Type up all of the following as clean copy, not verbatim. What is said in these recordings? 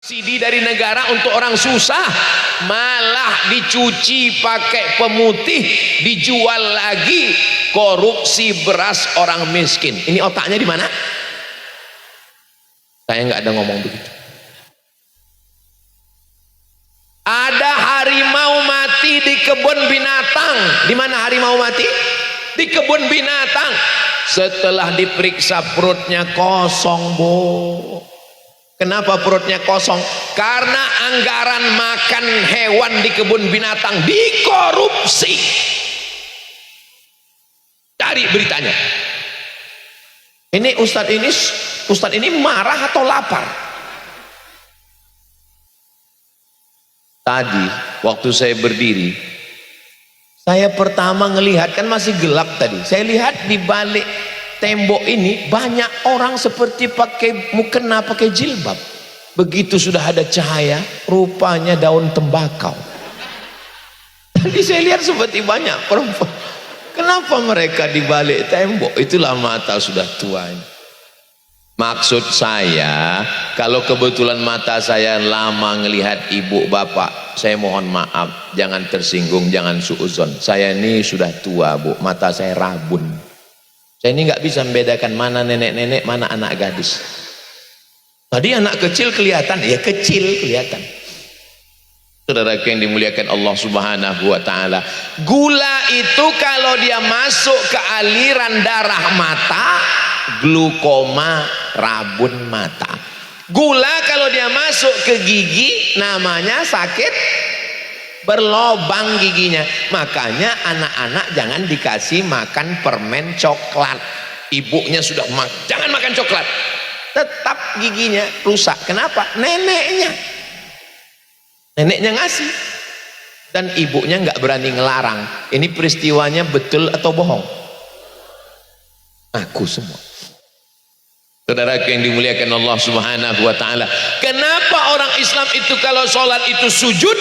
subsidi dari negara untuk orang susah, malah dicuci pakai pemutih, dijual lagi, korupsi beras orang miskin. Ini otaknya di mana? Saya nggak ada ngomong begitu. Ada harimau mati di kebun binatang. Di mana harimau mati? Di kebun binatang. Setelah diperiksa perutnya kosong, Bu. Kenapa perutnya kosong? Karena anggaran makan hewan di kebun binatang dikorupsi. Cari beritanya. Ini Ustadz ini marah atau lapar? Tadi waktu saya berdiri, saya pertama ngelihat, kan masih gelap tadi. Saya lihat di balik tembok ini banyak orang seperti pakai mukena, pakai jilbab. Begitu sudah ada cahaya, rupanya daun tembakau. Tadi saya lihat seperti banyak perempuan. Kenapa mereka di balik tembok? Itulah mata sudah tua ini. Maksud saya, kalau kebetulan mata saya lama ngelihat ibu bapak, saya mohon maaf, jangan tersinggung, jangan suuzon. Saya ini sudah tua, Bu, mata saya rabun. Saya ini nggak bisa membedakan mana nenek-nenek, mana anak gadis. Tadi anak kecil kelihatan, ya kecil kelihatan. Saudara yang dimuliakan Allah Subhanahu wa taala, gula itu kalau dia masuk ke aliran darah mata, glukoma, rabun mata. Gula kalau dia masuk ke gigi, namanya sakit berlobang giginya. Makanya anak-anak jangan dikasih makan permen coklat. Ibunya sudah jangan makan coklat, tetap giginya rusak. Kenapa? Neneknya ngasih dan ibunya nggak berani ngelarang. Ini peristiwanya betul atau bohong? Aku semua. Saudara yang dimuliakan Allah Subhanahu wa taala, kenapa orang Islam itu kalau sholat itu sujud?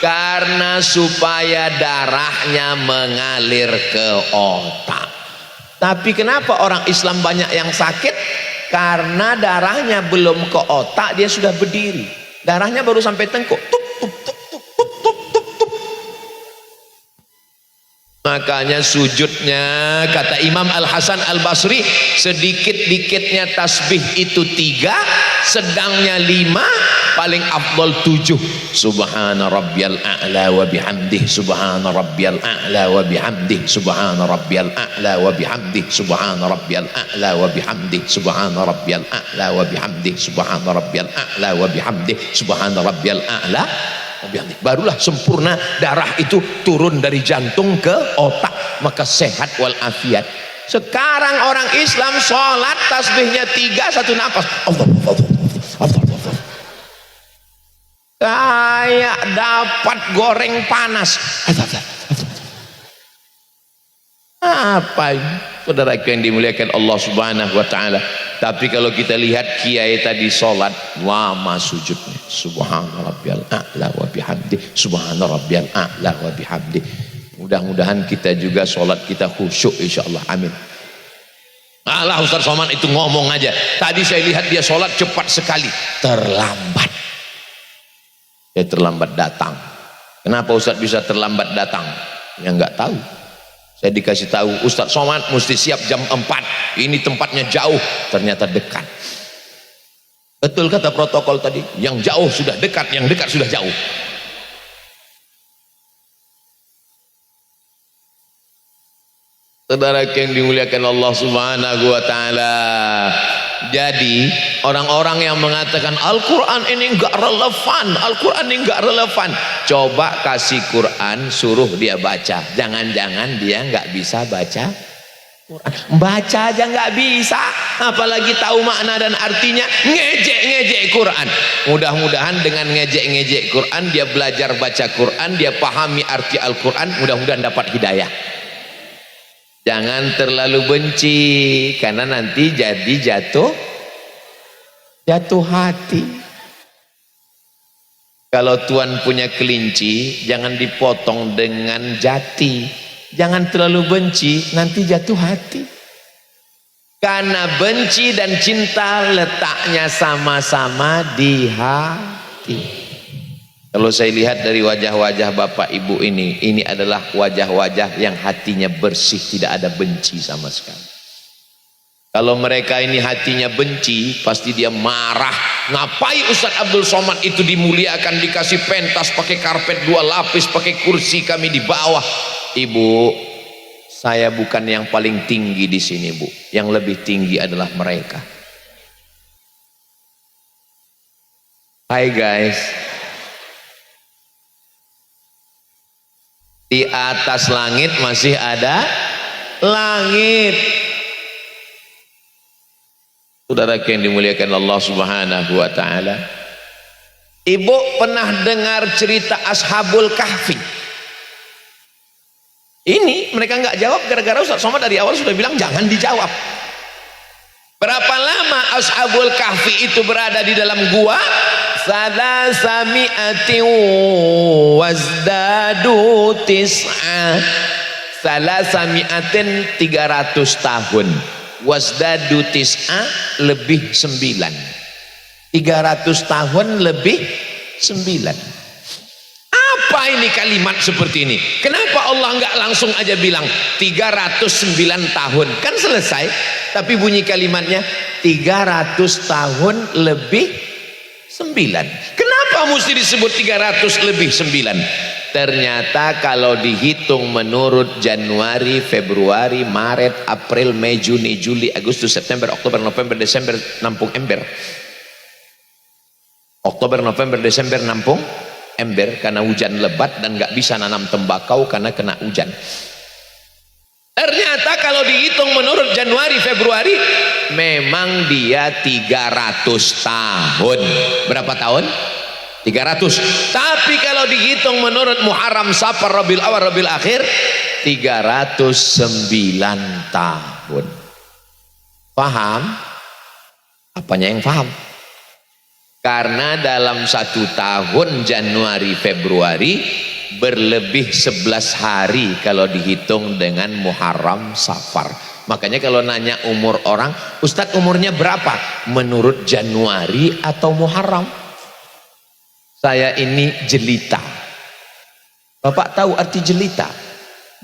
Karena supaya darahnya mengalir ke otak. Tapi kenapa orang Islam banyak yang sakit? Karena darahnya belum ke otak, dia sudah berdiri, darahnya baru sampai tengkuk. Makanya sujudnya, kata Imam Al-Hasan Al-Basri, sedikit-dikitnya tasbih itu 3, sedangnya 5, paling afdal 7. Subhana rabbiyal a'la wa bihamdih, subhana rabbiyal a'la wa bihamdih, subhana rabbiyal a'la wa bihamdih, subhana rabbiyal a'la wa bihamdih, subhana rabbiyal a'la wa bihamdih, subhana rabbiyal a'la wa bihamdih, subhana rabbiyal a'la. Barulah sempurna darah itu turun dari jantung ke otak, maka sehat walafiat. Sekarang orang Islam sholat tasbihnya 3, satu nafas, Allah. Kayak dapat goreng panas. Apa ini? Saudara yang dimuliakan Allah Subhanahu wa taala. Tapi kalau kita lihat kiai tadi sholat, lama sujudnya. Subhana rabbiyal a'la wa bihamdi, subhana rabbiyal a'la wa bihamdi. Mudah-mudahan kita juga sholat kita khusyuk insyaallah. Amin. Allah, Ustaz Somad itu ngomong aja. Tadi saya lihat dia sholat cepat sekali, terlambat. Dia terlambat datang. Kenapa Ustaz bisa terlambat datang? Ya nggak tahu. Saya dikasih tahu, Ustaz Somad mesti siap jam 4, ini tempatnya jauh, ternyata dekat. Betul kata protokol tadi, yang jauh sudah dekat, yang dekat sudah jauh. Saudara yang dimuliakan Allah Subhanahu wa taala. Jadi orang-orang yang mengatakan Al-Quran ini enggak relevan, Al-Quran ini enggak relevan, coba kasih Quran, suruh dia baca. Jangan-jangan dia enggak bisa baca Quran. Baca aja enggak bisa, apalagi tahu makna dan artinya. Ngejek-ngejek Quran. Mudah-mudahan dengan ngejek-ngejek Quran dia belajar baca Quran, dia pahami arti Al-Quran, mudah-mudahan dapat hidayah. Jangan terlalu benci, karena nanti jadi jatuh hati. Kalau Tuhan punya kelinci, jangan dipotong dengan jati. Jangan terlalu benci, nanti jatuh hati. Karena benci dan cinta letaknya sama-sama di hati. Kalau saya lihat dari wajah-wajah bapak ibu ini adalah wajah-wajah yang hatinya bersih, tidak ada benci sama sekali. Kalau mereka ini hatinya benci, pasti dia marah. Ngapain Ustadz Abdul Somad itu dimuliakan, dikasih pentas, pakai karpet 2 lapis, pakai kursi, kami di bawah. Ibu, saya bukan yang paling tinggi di sini, Bu. Yang lebih tinggi adalah mereka. Hai guys. Di atas langit masih ada langit. Saudara yang dimuliakan Allah Subhanahu wa taala. Ibu pernah dengar cerita Ashabul Kahfi? Ini mereka nggak jawab gara-gara Ustaz Somad dari awal sudah bilang jangan dijawab. Berapa lama Ashabul Kahfi itu berada di dalam gua? Salasami'atin wazdadu tis'a. Salasami'atin 300 tahun. Wasdadu tis'a lebih 9. 300 tahun lebih 9. Apa ini kalimat seperti ini? Kenapa Allah nggak langsung aja bilang 309 tahun? Kan selesai. Tapi bunyi kalimatnya 300 tahun lebih 9. Kenapa mesti disebut 300 lebih 9? Ternyata kalau dihitung menurut Januari, Februari, Maret, April, Mei, Juni, Juli, Agustus, September, Oktober, November, Desember nampung ember. Oktober, November, Desember nampung ember karena hujan lebat dan nggak bisa nanam tembakau karena kena hujan. Ternyata kalau dihitung menurut Januari, Februari memang dia 300 tahun. Berapa tahun? 300. Tapi kalau dihitung menurut Muharram, Safar, Rabiul Awal, Rabiul Akhir 309 tahun. Paham? Apanya yang paham? Karena dalam 1 tahun Januari, Februari berlebih 11 hari kalau dihitung dengan Muharram, Safar. Makanya kalau nanya umur orang, Ustadz umurnya berapa? Menurut Januari atau Muharram? Saya ini jelita. Bapak tahu arti jelita?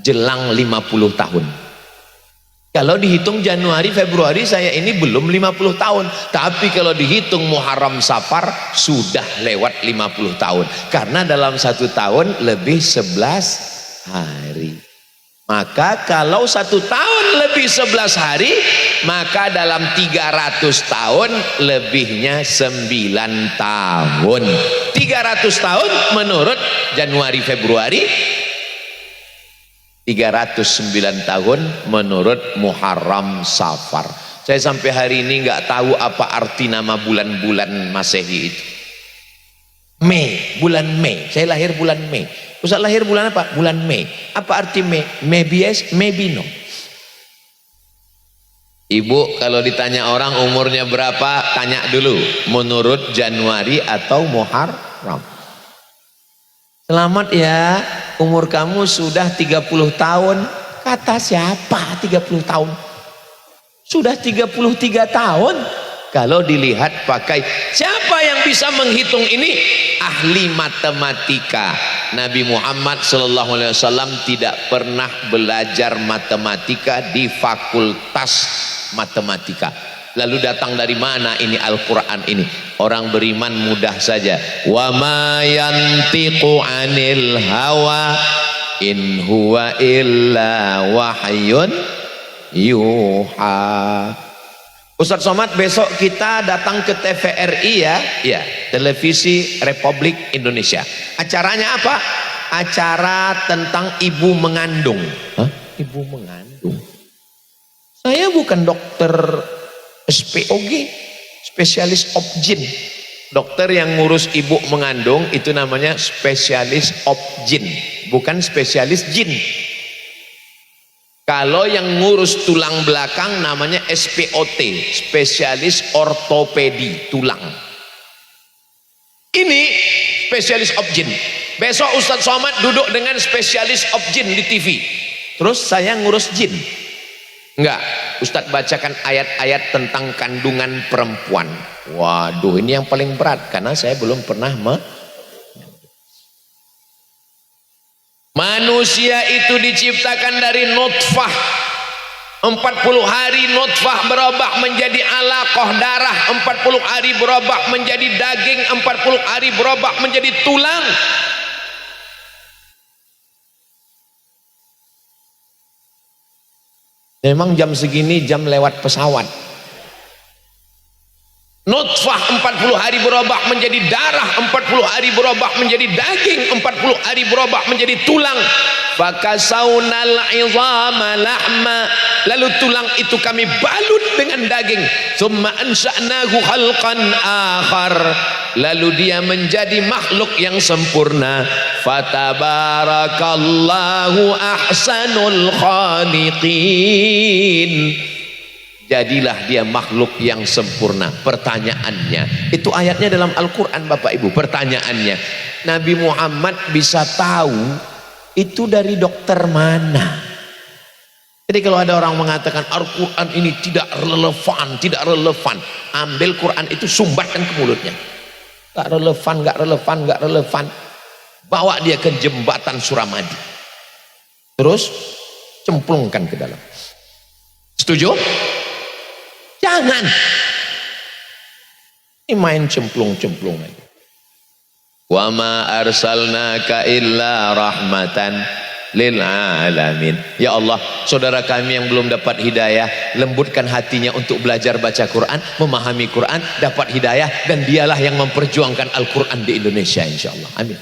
Jelang 50 tahun. Kalau dihitung Januari, Februari saya ini belum 50 tahun. Tapi kalau dihitung Muharram, Safar sudah lewat 50 tahun. Karena dalam 1 tahun lebih 11 hari. Maka kalau 1 tahun lebih 11 hari, maka dalam 300 tahun lebihnya 9 tahun. 300 tahun menurut Januari, Februari, 309 tahun menurut Muharram, Safar. Saya sampai hari ini nggak tahu apa arti nama bulan-bulan Masehi itu. Mei, bulan Mei. Saya lahir bulan Mei. Ustaz lahir bulan apa? Bulan Mei. Apa arti Mei? Maybe yes, maybe no. Ibu kalau ditanya orang umurnya berapa, tanya dulu menurut Januari atau Muharram. Selamat ya, umur kamu sudah 30 tahun. Kata siapa 30 tahun? Sudah 33 tahun. Kalau dilihat pakai, siapa yang bisa menghitung ini? Ahli matematika. Nabi Muhammad SAW tidak pernah belajar matematika di fakultas matematika. Lalu datang dari mana ini Al-Quran ini? Orang beriman mudah saja. Wa ma yantiqu 'anil hawa in huwa illa wahyun yuha. Ustadz Somad, besok kita datang ke TVRI ya. Ya, Televisi Republik Indonesia. Acaranya apa? Acara tentang ibu mengandung. Hah? Ibu mengandung? Saya bukan dokter SPOG, spesialis obgyn. Dokter yang ngurus ibu mengandung itu namanya spesialis obgyn, bukan spesialis jin. Kalau yang ngurus tulang belakang namanya SPOT, spesialis ortopedi tulang. Ini spesialis obgyn. Besok Ustadz Somad duduk dengan spesialis obgyn di TV. Terus saya ngurus jin. Enggak, Ustadz bacakan ayat-ayat tentang kandungan perempuan. Waduh, ini yang paling berat karena saya belum pernah Manusia itu diciptakan dari nutfah. 40 hari nutfah berubah menjadi alaqah darah, 40 hari berubah menjadi daging, 40 hari berubah menjadi tulang. Memang jam segini jam lewat pesawat. Nutfah 40 hari berubah menjadi darah, 40 hari berubah menjadi daging, 40 hari berubah menjadi tulang. Fakasaunal izama lahma, lalu tulang itu kami balut dengan daging. Tsumma ansha'nahu khalqan akhar, lalu dia menjadi makhluk yang sempurna. Fatabarakallahu ahsanul khaliqin, jadilah dia makhluk yang sempurna. Pertanyaannya, itu ayatnya dalam Al-Quran Bapak Ibu. Pertanyaannya, Nabi Muhammad bisa tahu itu dari dokter mana? Jadi kalau ada orang mengatakan Al-Quran ini tidak relevan, ambil Quran itu sumbatkan ke mulutnya. Gak relevan, bawa dia ke jembatan Suramadu, terus cemplungkan ke dalam. Setuju? Jangan. Ini main cemplung-cemplung aja. Wa ma arsalnaka illa rahmatan lil alamin. Ya Allah, saudara kami yang belum dapat hidayah, lembutkan hatinya untuk belajar baca Quran, memahami Quran, dapat hidayah, dan dialah yang memperjuangkan Al-Quran di Indonesia insyaallah. Amin.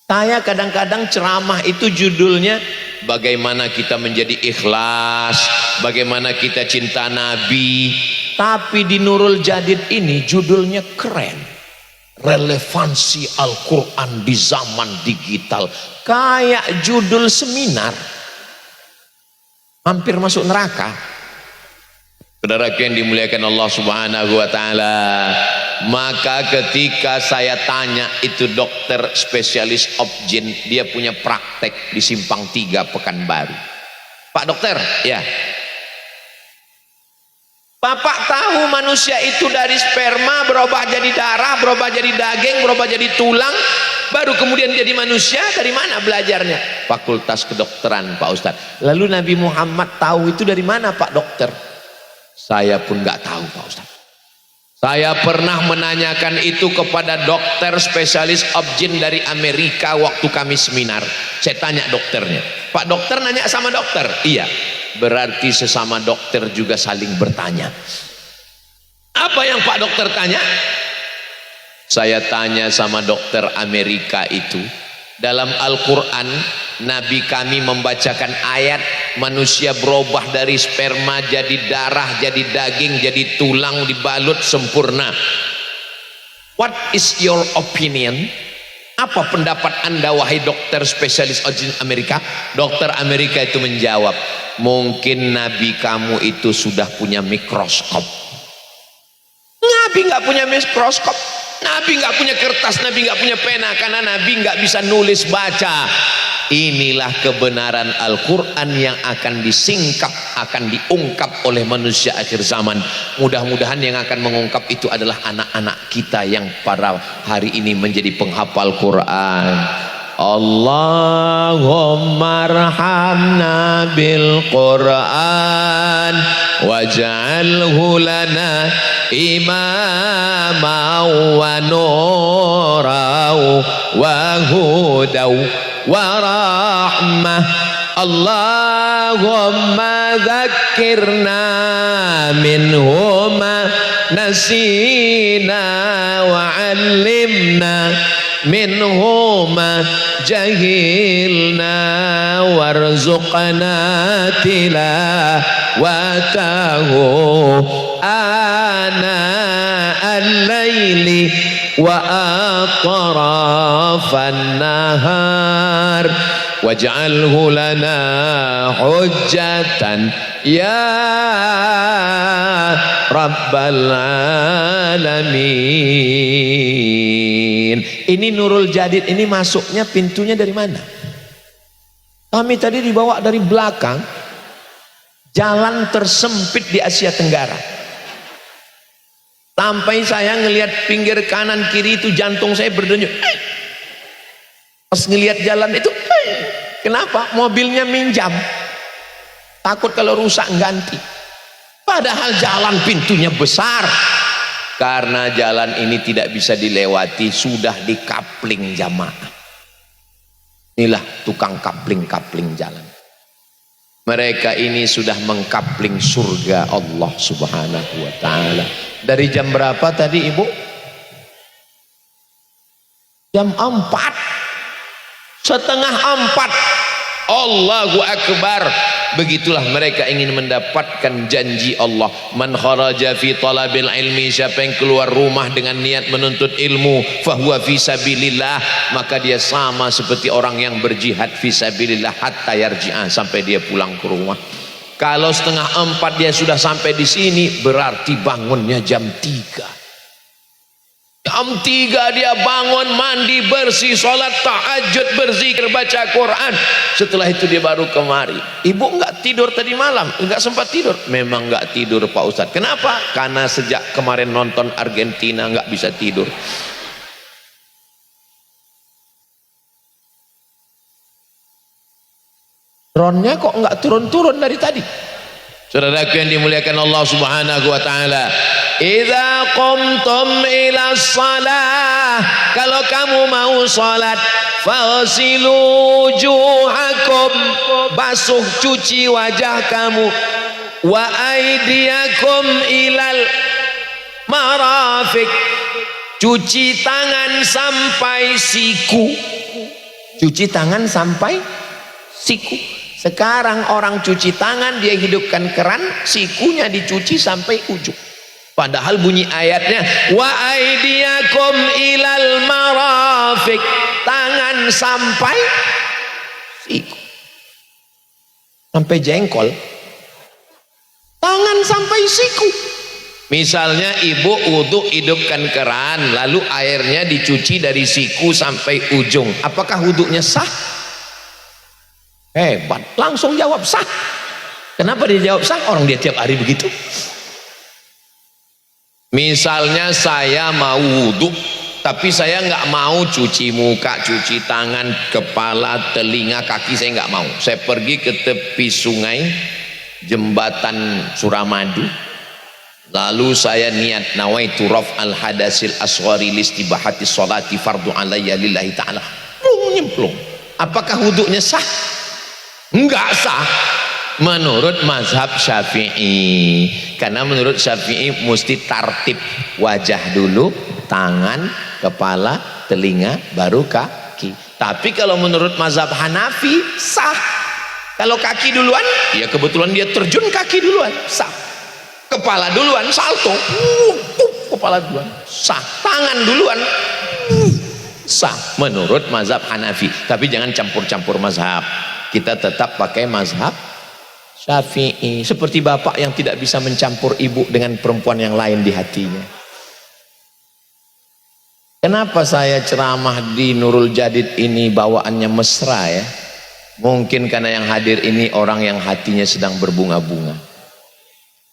Saya kadang-kadang ceramah itu judulnya bagaimana kita menjadi ikhlas, bagaimana kita cinta Nabi. Tapi di Nurul Jadid ini judulnya keren, relevansi Al-Quran di zaman digital. Kayak judul seminar, hampir masuk neraka. Saudara yang dimuliakan Allah Subhanahu wa taala, maka ketika saya tanya itu dokter spesialis objin, dia punya praktek di Simpang 3 Pekanbaru. Pak dokter, ya. Bapak tahu manusia itu dari sperma berubah jadi darah, berubah jadi daging, berubah jadi tulang, baru kemudian jadi manusia. Dari mana belajarnya? Fakultas Kedokteran Pak Ustadz. Lalu Nabi Muhammad tahu itu dari mana Pak dokter? Saya pun nggak tahu Pak Ustadz. Saya pernah menanyakan itu kepada dokter spesialis objin dari Amerika waktu kami seminar. Saya tanya dokternya, Pak dokter nanya sama dokter? Iya. Berarti sesama dokter juga saling bertanya. Apa yang Pak dokter tanya? Saya tanya sama dokter Amerika itu, dalam Al-Quran Nabi kami membacakan ayat manusia berubah dari sperma jadi darah, jadi daging, jadi tulang, dibalut sempurna. What is your opinion? Apa pendapat anda wahai dokter spesialis objin Amerika? Dokter Amerika itu menjawab, mungkin Nabi kamu itu sudah punya mikroskop. Nabi nggak punya mikroskop, Nabi nggak punya kertas, Nabi nggak punya pena, karena Nabi nggak bisa nulis baca. Inilah kebenaran Al-Quran yang akan disingkap, akan diungkap oleh manusia akhir zaman. Mudah-mudahan yang akan mengungkap itu adalah anak-anak kita yang pada hari ini menjadi penghafal Quran. Allahumma arhamna bil Quran waj'alhu lana imama wa nurau wa hudau wa rahmah. Allahumma dhakkirna minhuma nasina wa 'allimna minhuma jahilna warzuqna tilawatahu ana al-laili wa atrafan nahar waj'alhu lana hujjatan ya rabbal alamin. Ini Nurul Jadid ini masuknya pintunya dari mana? Kami tadi dibawa dari belakang, jalan tersempit di Asia Tenggara. Sampai saya ngelihat pinggir kanan kiri itu jantung saya berdenyut. Pas ngelihat jalan itu, kenapa? Mobilnya minjam. Takut kalau rusak ganti. Padahal jalan pintunya besar. Karena jalan ini tidak bisa dilewati, sudah dikapling jamaah. Inilah tukang kapling-kapling jalan. Mereka ini sudah mengkapling surga Allah Subhanahu wa ta'ala. Dari jam berapa tadi Ibu? Jam 4:30. Allahu Akbar. Begitulah mereka ingin mendapatkan janji Allah. Man kharaja fi talabil ilmi, siapa yang keluar rumah dengan niat menuntut ilmu, fahuwa fi sabilillah, maka dia sama seperti orang yang berjihad fi sabilillah hatta yarji'a, sampai dia pulang ke rumah. Kalau 3:30 dia sudah sampai di sini, berarti bangunnya jam 3. Jam 3 dia bangun, mandi, bersih, sholat tahajud, berzikir, baca Quran. Setelah itu dia baru kemari. Ibu enggak tidur tadi malam? Enggak sempat tidur? Memang enggak tidur Pak Ustadz. Kenapa? Karena sejak kemarin nonton Argentina enggak bisa tidur. Ronnya kok enggak turun-turun dari tadi? Saudaraku yang dimuliakan Allah Subhanahu wa ta'ala, idza qumtum ila shalah, kalau kamu mau salat, faghsilu wujuhakum, basuh cuci wajah kamu, wa aydiyakum ilal marafiq, cuci tangan sampai siku. Cuci tangan sampai siku. Sekarang orang cuci tangan, dia hidupkan keran, sikunya dicuci sampai ujung. Padahal bunyi ayatnya wa aydiyakum ilal marafiq, tangan sampai siku, sampai jengkol, tangan sampai siku. Misalnya ibu wudu, hidupkan keran, lalu airnya dicuci dari siku sampai ujung, apakah wudunya sah? Hebat, langsung jawab sah. Kenapa dia jawab sah? Orang dia tiap hari begitu. Misalnya saya mau wudhu, tapi saya nggak mau cuci muka, cuci tangan, kepala, telinga, kaki, saya nggak mau. Saya pergi ke tepi sungai, jembatan Suramadu, lalu saya niat nawaitu raf'al hadasil asghari listibahati sholati fardu alayya lillahi ta'ala, nyemplung. Apakah wudhunya sah? Enggak sah menurut mazhab Syafi'i, karena menurut Syafi'i mesti tartib, wajah dulu, tangan, kepala, telinga, baru kaki. Tapi kalau menurut mazhab Hanafi sah. Kalau kaki duluan, ya kebetulan dia terjun kaki duluan, sah. Kepala duluan, salto, kepala duluan, sah. Tangan duluan, sah menurut mazhab Hanafi. Tapi jangan campur-campur mazhab. Kita tetap pakai mazhab Syafi'i, seperti bapak yang tidak bisa mencampur ibu dengan perempuan yang lain di hatinya. Kenapa saya ceramah di Nurul Jadid ini bawaannya mesra ya? Mungkin karena yang hadir ini orang yang hatinya sedang berbunga-bunga.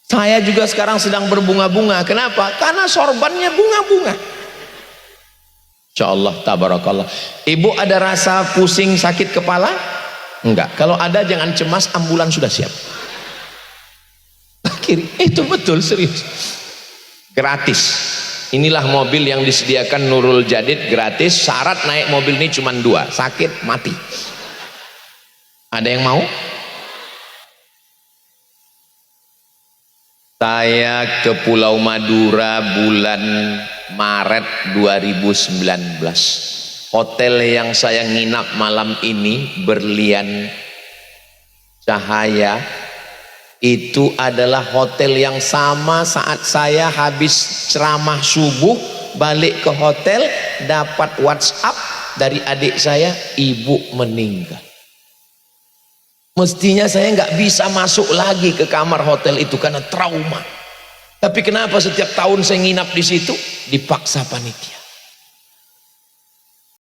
Saya juga sekarang sedang berbunga-bunga. Kenapa? Karena sorbannya bunga-bunga. Insyaallah tabarakallah. Ibu ada rasa pusing, sakit kepala? Enggak. Kalau ada jangan cemas, ambulan sudah siap. Kiri, itu betul, serius. Gratis. Inilah mobil yang disediakan Nurul Jadid, gratis. Syarat naik mobil ini cuma 2, sakit mati. Ada yang mau? Saya ke Pulau Madura bulan Maret 2019. Hotel yang saya nginap malam ini, Berlian Cahaya, itu adalah hotel yang sama saat saya habis ceramah subuh balik ke hotel, dapat WhatsApp dari adik saya, ibu meninggal. Mestinya saya nggak bisa masuk lagi ke kamar hotel itu karena trauma. Tapi kenapa setiap tahun saya nginap di situ? Dipaksa panitia.